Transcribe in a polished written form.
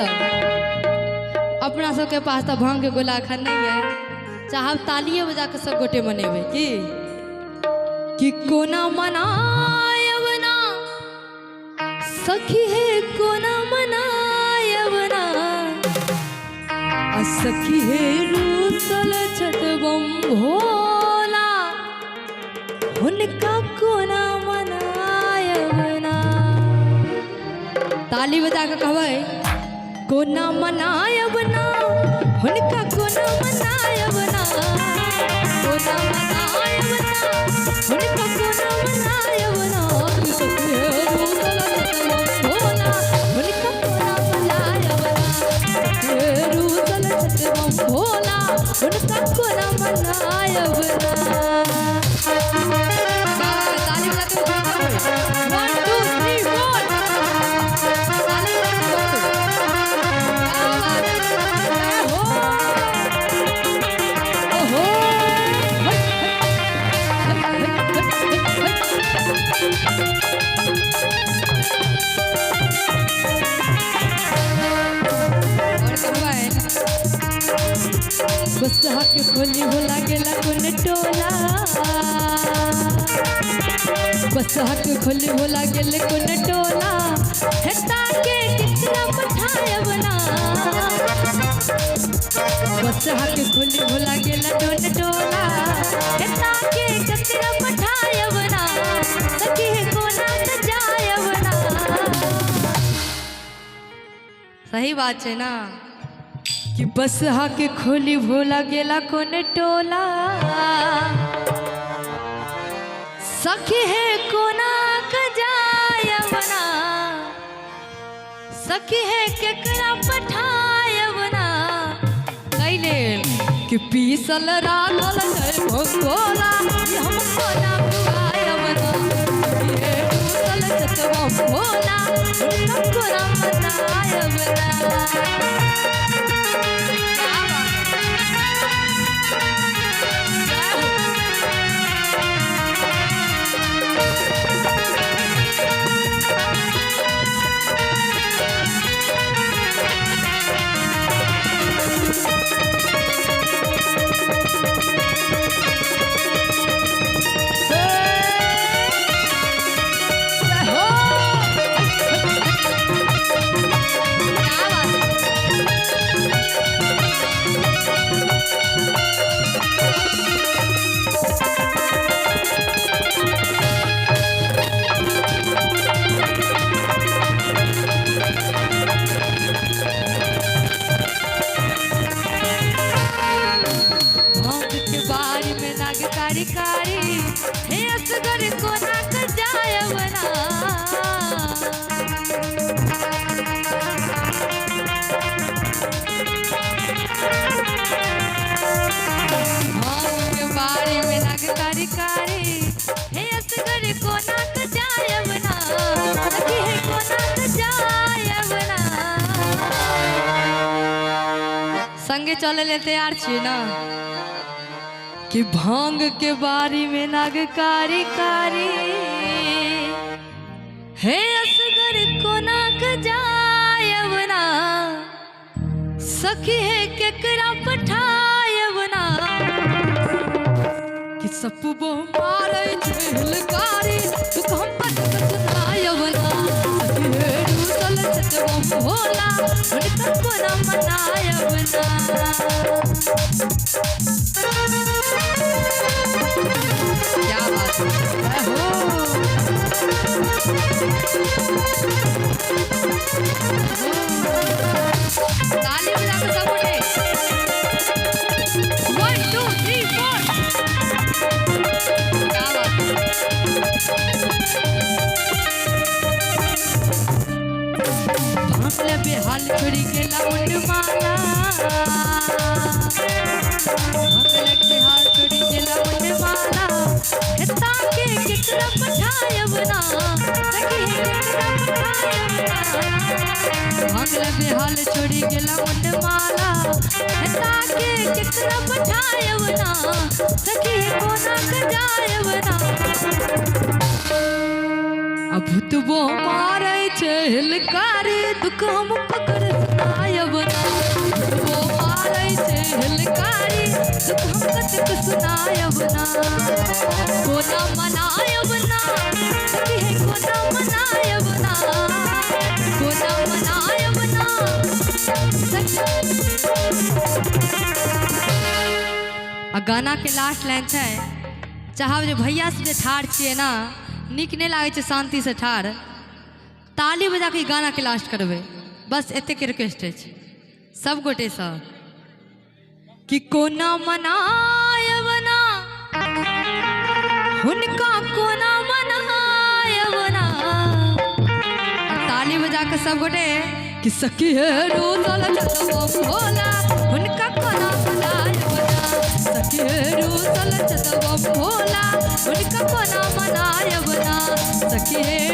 सब अपना सबके पास तो भांग के गोला अखन नहीं है, चाहब तालिए बजा के सब गोटे मनेबे कि कोना मनायब ना सखी है, कोना मनायब ना सखी है रूसल छठबम भोला, उनका कोना मनायब ना। ताली बजा के कहबै कोना मनायब ना, उनका कोना मनायब ना, कोना मनायब ना, उनका कोना मनायब ना। सखी है रूसल छठबम भोला, उनका कोना मनायब ना, सखी है रूसल छठबम भोला, उनका कोना मनायब ना। ताली बजा के 1 2 3 4 ताली बजा के ओहो बसहा के खोली भोला गेला कोन टोला, बसहा के खोली भोला गेले कोन टोला, हेता के कितना पठायब ना। बसहा के खोली भोला गेला कोन टोला, हेता के कितना पठायब ना, सखी है कोना सजायब ना। सही बात है ना कि बसहा के खोली भोला गेला कोन टोला, सखी है कोना कजायब ना, सखी है केकरा पठायब ना। कैले कि पीसल रागल है भोला, हम कोना बुआयब ना, ये पीसल छठबम भोला, उनका कोना मनायब ना। कारी कारी हे असगर कोना कजायब ना। के बारी में नाग कारी कारी हे असगर कोना कजायब ना, सखी है कोना कजायब ना। संगे चले ले तैयार छी ना कि भांग के बारी में नाग कारी कारी हे असगर कोना कजायब ना, सखी है केकरा पठायब ना। कि सपुबो मारे झलकारी दुख हम पट सुनायब ना, सखी है रूसल छठबम भोला, उनका कोना मनायब ना। क्या बात है हो ताली बजा के सब उठे 1 2 3 4 क्या बात भांग ले बेहाल छोड़ी गेला मुंड माला, भांग ले बेहाल छोड़ी गेला मुंड माला, हेता के केकरा पठायब ना, सखी है केकरा पठायब ना। भांग ले बेहाल छोड़ी गेला मुंड माला, हेता के केकरा पठायब ना, सखी है कोना कजायब ना। अब तो वो मारे छलकारी दुख हम पकड़ गीत सुनायब ना कोना मनायब ना सखी है कोना मनायब ना कोना मनायब ना आ गाना के लास्ट लाइन है चाहब जो भैया से जे ठाड़ छिए ना निक नहीं लागे शांति से ठाड़ ताली बजा के गाना के लास्ट करबे बस एते के रिक्वेस्ट है सब गोटे सब कि कोना मनायब ना हुनका कोना मनायब ना ताली बजा के सब गोटे कि सखी है रोजल चतबम भोला हुनका कोना मनायब ना सखी है रोजल चतबम भोला हुनका कोना मनायब ना सखी है